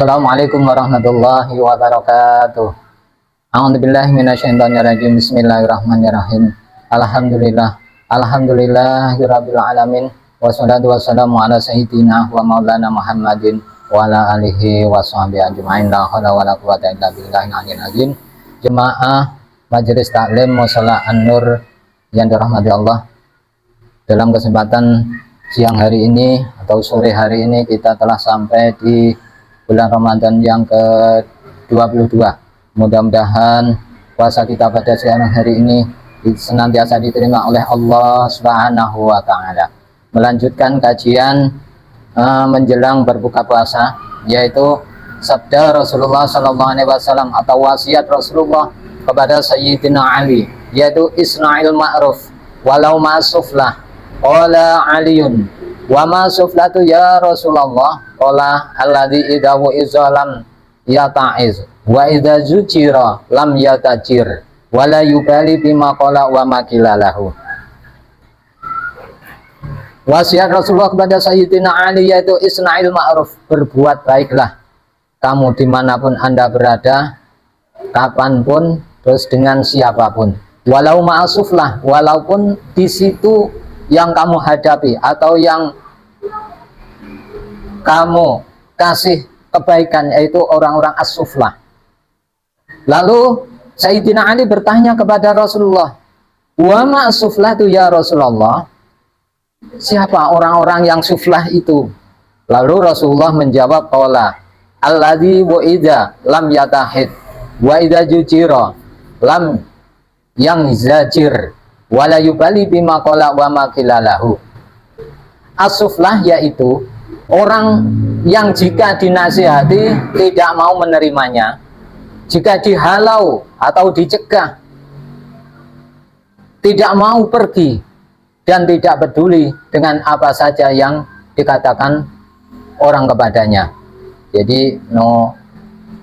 Assalamualaikum warahmatullahi wabarakatuh. A'udzubillahi minasyaitonirrajim. Bismillahirrahmanirrahim. Alhamdulillahirabbil alamin. Wassalatu wassalamu ala sayyidina wa maulana Muhammadin wa ala alihi washabihi ajmain. La haula wala quwwata illa billahil aliyyil azim. Jemaah Majelis Taklim Mushola An-Nur yang dirahmati Allah, dalam kesempatan siang hari ini atau sore hari ini kita telah sampai di bulan Ramadan yang ke-22. Mudah-mudahan puasa kita pada siang hari ini senantiasa diterima oleh Allah Subhanahu wa Ta'ala. Melanjutkan kajian menjelang berbuka puasa, yaitu sabda Rasulullah SAW atau wasiat Rasulullah kepada Sayyidina Ali, yaitu isna'il ma'ruf walau ma'suflah. Qala Aliyun wa ma'suflatu ya Rasulullah. Qala alladhi idawu izalam yata'iz wa idza zujira lam yatajir wa la yubali bima qala wa makilalahu. Wasiat Rasulullah kepada Sayyidina Ali yaitu isna'il ma'ruf, berbuat baiklah kamu dimanapun anda berada, kapanpun, terus dengan siapapun. Walau ma'asuflah, walaupun di situ yang kamu hadapi atau yang kamu kasih kebaikan, yaitu orang-orang as-suflah. Lalu Sayyidina Ali bertanya kepada Rasulullah, wa ma'asuflah itu ya Rasulullah, siapa orang-orang yang suflah itu? Lalu Rasulullah menjawab, qala alladzi wa idza lam yatahid wa idza jujira lam yang zajir wala yubali bima qala wa makilalahu. As-suflah yaitu orang yang jika dinasihati tidak mau menerimanya, jika dihalau atau dicegah tidak mau pergi dan tidak peduli dengan apa saja yang dikatakan orang kepadanya. Jadi no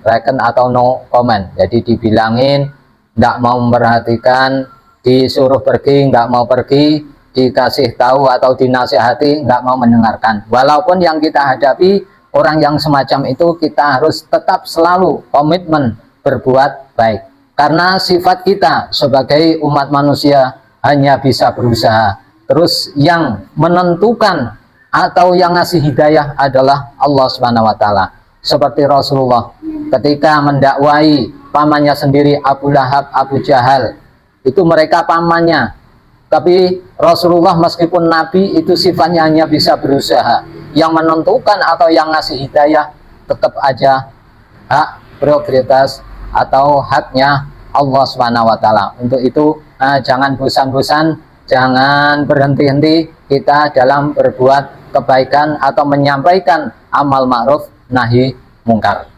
reckon atau no comment. Jadi dibilangin tidak mau memperhatikan, disuruh pergi nggak mau pergi, dikasih tahu atau dinasihati nggak mau mendengarkan. Walaupun yang kita hadapi orang yang semacam itu, kita harus tetap selalu komitmen berbuat baik, karena sifat kita sebagai umat manusia hanya bisa berusaha. Terus yang menentukan atau yang ngasih hidayah adalah Allah Subhanahu wa Ta'ala. Seperti Rasulullah ketika mendakwai pamannya sendiri, Abu Lahab, Abu Jahal, itu mereka pamannya, tapi Rasulullah meskipun Nabi itu sifatnya hanya bisa berusaha. Yang menentukan atau yang ngasih hidayah tetap aja hak prioritas atau haknya Allah Subhanahu wa Ta'ala. Untuk itu jangan bosan-bosan, jangan berhenti-henti kita dalam berbuat kebaikan atau menyampaikan amal ma'ruf nahi mungkar.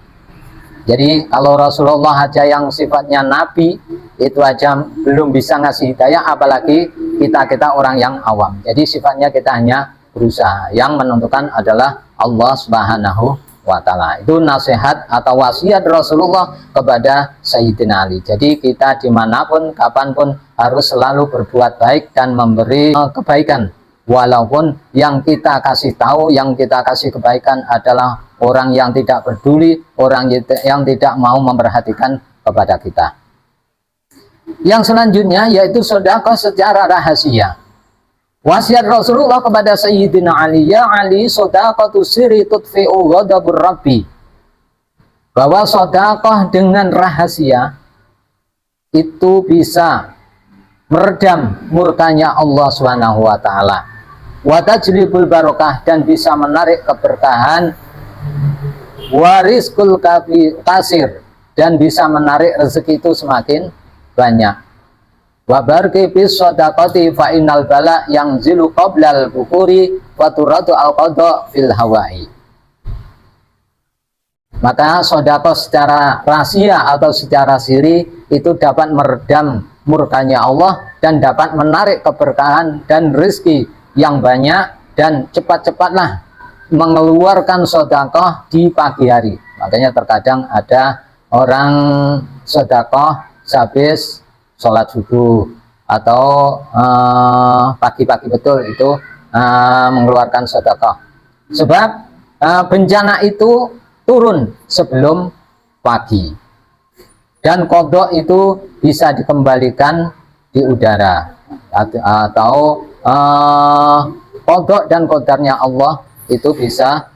Jadi kalau Rasulullah aja yang sifatnya Nabi itu aja belum bisa ngasih hidayah, apalagi kita orang yang awam. Jadi sifatnya kita hanya berusaha, yang menentukan adalah Allah Subhanahu wa Ta'ala. Itu nasihat atau wasiat Rasulullah kepada Sayyidina Ali. Jadi kita dimanapun, kapanpun harus selalu berbuat baik dan memberi kebaikan. Walaupun yang kita kasih tahu, yang kita kasih kebaikan adalah orang yang tidak peduli, orang yang tidak mau memperhatikan kepada kita. Yang selanjutnya yaitu sedekah secara rahasia. Wasiat Rasulullah kepada Sayyidina Ali, ya Ali, sedekatu sirri tudfi'u ghadabur rabbi. Bahwa sedekah dengan rahasia itu bisa meredam murkanya Allah Subhanahu wa Ta'ala. Wa tajlibul barokah, dan bisa menarik keberkahan. Warizqul kasir, dan bisa menarik rezeki itu semakin banyak. Wa barki bis shadaqati fa innal bala yang zilu qablal bukuri wa turatu al qada fil hawai. Maka sedekah secara rahasia atau secara siri itu dapat meredam murkanya Allah dan dapat menarik keberkahan dan rezeki yang banyak, dan cepat-cepatlah mengeluarkan sedekah di pagi hari. Makanya terkadang ada orang sedekah habis sholat subuh atau pagi-pagi betul itu mengeluarkan sedekah. Sebab bencana itu turun sebelum pagi. Dan kodok itu bisa dikembalikan di udara, atau kodok dan kodarnya Allah itu bisa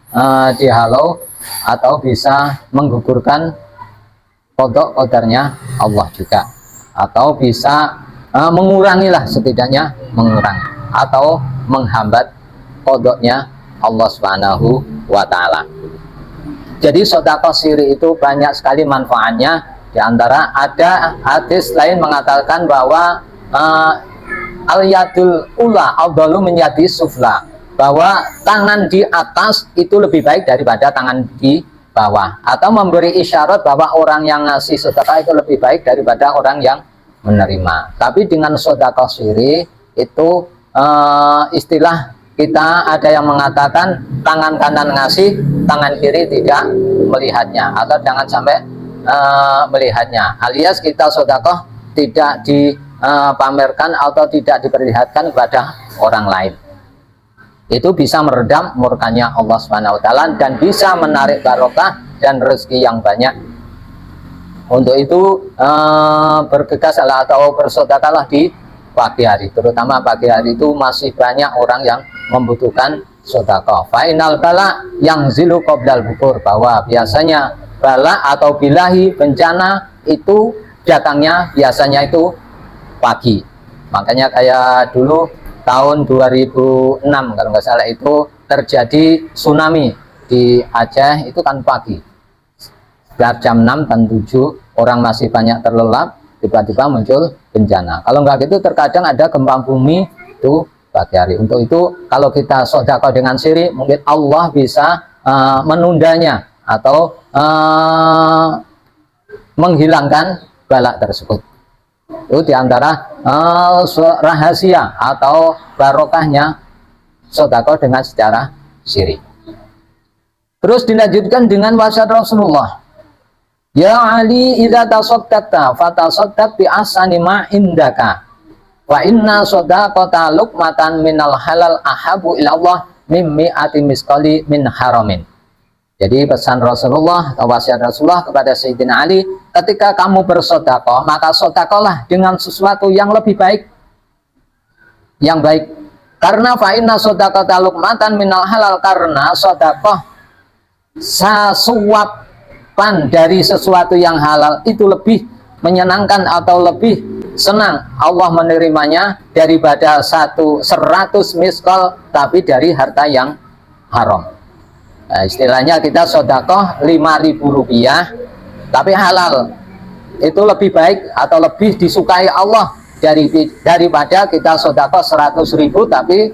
dihalau atau bisa menggugurkan kodok kodarnya Allah juga, atau bisa mengurangilah, setidaknya mengurangi atau menghambat kodoknya Allah Subhanahu wa Ta'ala. Jadi sedekah siri itu banyak sekali manfaatnya. Di antara ada hadis lain mengatakan bahwa al-yadul ula afdalu min yadi sufla, bahwa tangan di atas itu lebih baik daripada tangan di bawah, atau memberi isyarat bahwa orang yang ngasih sedekah itu lebih baik daripada orang yang menerima. Tapi dengan sedekah siri itu istilah kita ada yang mengatakan tangan kanan ngasih, tangan kiri tidak melihatnya, atau jangan sampai melihatnya, alias kita sedekah tidak dipamerkan atau tidak diperlihatkan kepada orang lain. Itu bisa meredam murkanya Allah Subhanahu wa Ta'ala dan bisa menarik barokah dan rezeki yang banyak. Untuk itu bergegas atau bersedekahlah di pagi hari, terutama pagi hari itu masih banyak orang yang membutuhkan sedekah. Fainal bala yang zilu qoblal bukur, bahwa biasanya bala atau bilahi, bencana itu datangnya biasanya itu pagi. Makanya kayak dulu tahun 2006 kalau nggak salah itu terjadi tsunami di Aceh, itu kan pagi. Sekitar jam 6 dan 7 orang masih banyak terlelap, tiba-tiba muncul bencana. Kalau nggak gitu terkadang ada gempa bumi itu pagi hari. Untuk itu kalau kita sedekah dengan siri, mungkin Allah bisa menundanya atau menghilangkan bala tersebut. Itu diantara rahasia atau barokahnya sedekah dengan secara siri. Terus dilanjutkan dengan wasiat Rasulullah, ya Ali idza tasaddaqta fatasaddaq bi ahsani ma indaka wa inna shadaqata luqmatan minal halal ahabu ila Allah mimmi ati misqali min haramin. Jadi pesan Rasulullah atau wasiat Rasulullah kepada Sayyidina Ali, ketika kamu bersedekah, maka sedekahlah dengan sesuatu yang lebih baik, yang baik. Karena fa inna shadaqata luqmatan minal halal, karena sedekah sesuapan dari sesuatu yang halal itu lebih menyenangkan atau lebih senang Allah menerimanya daripada 100 miskal tapi dari harta yang haram. Nah, istilahnya kita sedekah Rp5.000 tapi halal, itu lebih baik atau lebih disukai Allah daripada kita sedekah 100.000 tapi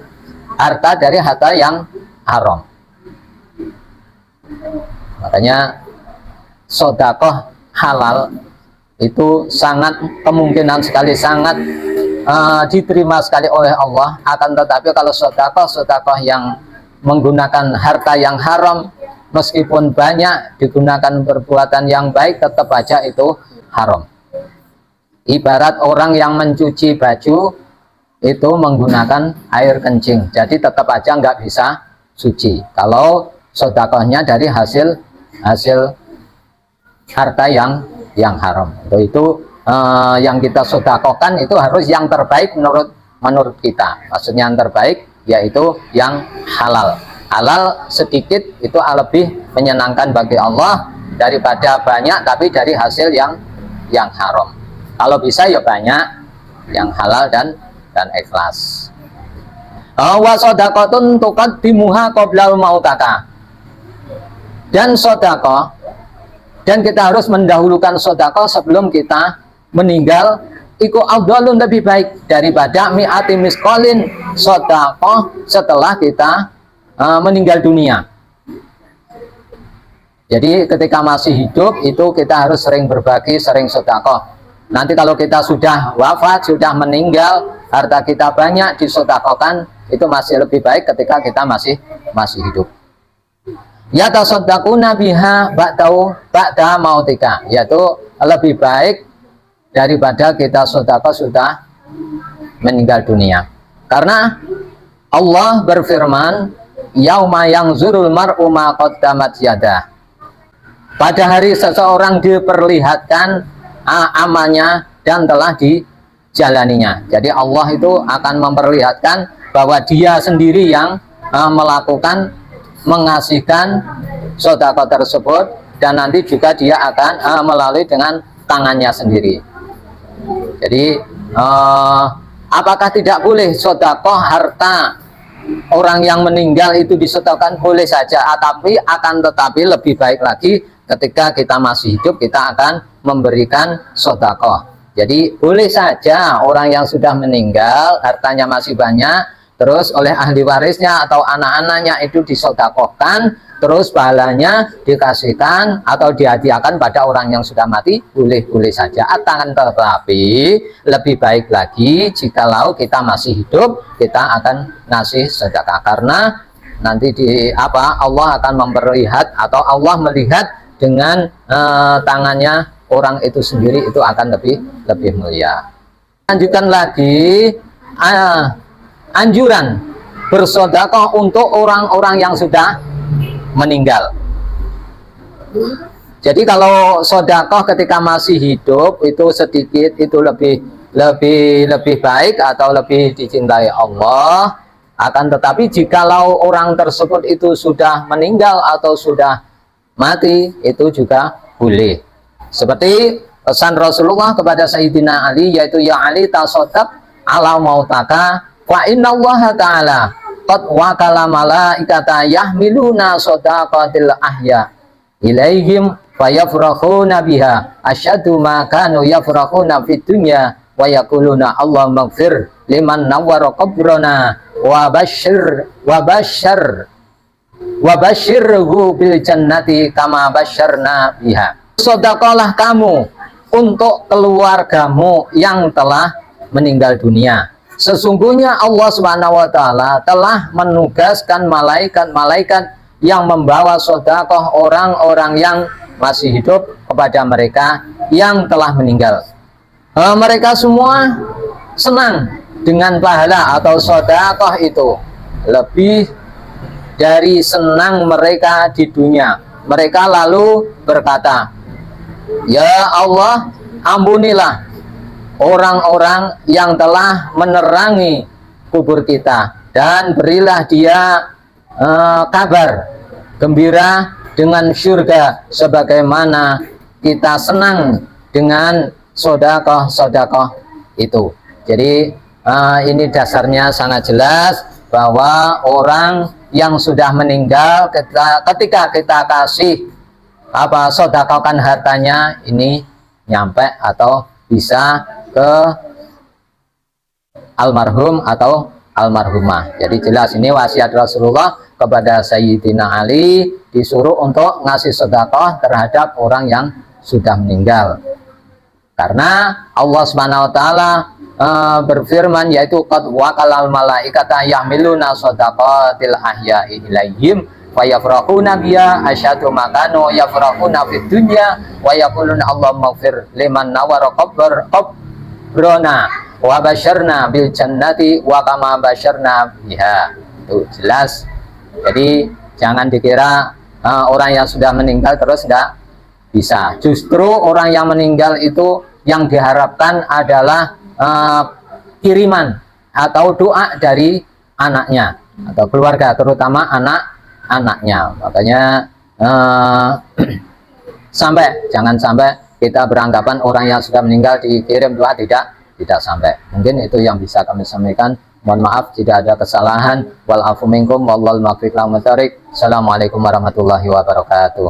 harta dari harta yang haram. Makanya sedekah halal itu sangat kemungkinan sekali sangat diterima sekali oleh Allah. Akan tetapi kalau sedekah yang menggunakan harta yang haram, meskipun banyak digunakan perbuatan yang baik, tetap aja itu haram. Ibarat orang yang mencuci baju itu menggunakan air kencing, jadi tetap aja nggak bisa suci kalau sedekahnya dari hasil harta yang haram. Untuk itu yang kita sedekahkan itu harus yang terbaik menurut kita. Maksudnya yang terbaik yaitu yang halal. Halal sedikit itu lebih menyenangkan bagi Allah daripada banyak tapi dari hasil yang haram. Kalau bisa ya banyak yang halal dan ikhlas. Wa shadaqatun tuqaddimuha qabla mautaka. Dan sedekah, dan kita harus mendahulukan sedekah sebelum kita meninggal, iku afdalun, lebih baik daripada mi'ati misqalin, sedekah setelah kita meninggal dunia. Jadi ketika masih hidup itu kita harus sering berbagi, sering sedekah. Nanti kalau kita sudah wafat, sudah meninggal, harta kita banyak, disedekahkan, itu masih lebih baik ketika kita masih hidup. Ya tasaddaquna biha ba'da mautika, yaitu lebih baik daripada kita sedekah sudah meninggal dunia. Karena Allah berfirman, yauma yanzurul mar'u ma qaddamat yadah, pada hari seseorang diperlihatkan amalnya dan telah dijalaninya. Jadi Allah itu akan memperlihatkan bahwa dia sendiri yang melakukan, mengasihkan sedekah tersebut, dan nanti juga dia akan melalui dengan tangannya sendiri. Jadi apakah tidak boleh sedekah harta orang yang meninggal itu disedekahkan? Boleh saja, tapi akan tetapi lebih baik lagi ketika kita masih hidup kita akan memberikan sedekah. Jadi boleh saja orang yang sudah meninggal hartanya masih banyak, terus oleh ahli warisnya atau anak-anaknya itu disedekahkan, terus pahalanya dikasihkan atau dihadiahkan pada orang yang sudah mati, boleh-boleh saja. Akan tetapi lebih baik lagi jikalau kita masih hidup kita akan ngasih sedekah, karena nanti Allah akan memperlihat atau Allah melihat dengan tangannya orang itu sendiri, itu akan lebih mulia. Lanjutkan lagi anjuran bersedekah untuk orang-orang yang sudah meninggal. Jadi kalau sedekah ketika masih hidup itu sedikit, itu lebih baik atau lebih dicintai Allah. Akan tetapi jikalau orang tersebut itu sudah meninggal atau sudah mati, itu juga boleh. Seperti pesan Rasulullah kepada Sayyidina Ali, yaitu ya Ali tasaddaq ala mautaka wa innallaha ta'ala qad wakala malaikata yahmiluna shadaqatil ahya ilaihim fayafrahuna biha asyadu ma kanu yafrahuna fid dunya wa yaquluna Allahumma ighfir liman nawwara qabrana wa basyirhu bil jannati kama basyarna biha. Sedekahlah kamu untuk keluargamu yang telah meninggal dunia. Sesungguhnya Allah Subhanahu wa taala telah menugaskan malaikat-malaikat yang membawa sedekah orang-orang yang masih hidup kepada mereka yang telah meninggal. Mereka semua senang dengan pahala atau sedekah itu, lebih dari senang mereka di dunia. Mereka lalu berkata, ya Allah, ampunilah orang-orang yang telah menerangi kubur kita, dan berilah dia kabar gembira dengan surga sebagaimana kita senang dengan sedekah itu. Jadi ini dasarnya sangat jelas bahwa orang yang sudah meninggal ketika kita kasih sedekahkan hartanya, ini nyampe atau bisa ke almarhum atau almarhumah. Jadi jelas ini wasiat Rasulullah kepada Sayyidina Ali, disuruh untuk ngasih sedekah terhadap orang yang sudah meninggal. Karena Allah Subhanahu wa taala berfirman, yaitu qad waqalal malaikata yahmiluna shadaqatil ahya'i ilaihim fayafrahuna biya asyadu makanu yafrahuna fid dunya wa yaquluna Allahumma ighfir liman nawara qabrana wa basyarna bil jannati wa kama basyarna biha. Itu jelas. Jadi jangan dikira orang yang sudah meninggal terus enggak bisa. Justru orang yang meninggal itu yang diharapkan adalah kiriman atau doa dari anaknya atau keluarga, terutama anak-anaknya. Makanya jangan sampai kita beranggapan orang yang sudah meninggal dikirim doa, tidak sampai. Mungkin itu yang bisa kami sampaikan. Mohon maaf jika ada kesalahan. Wal afu minkum wallahul muwaffiq ila thoriq. Assalamualaikum warahmatullahi wabarakatuh.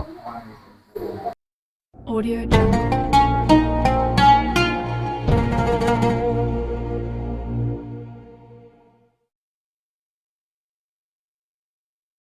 Audio Jungle.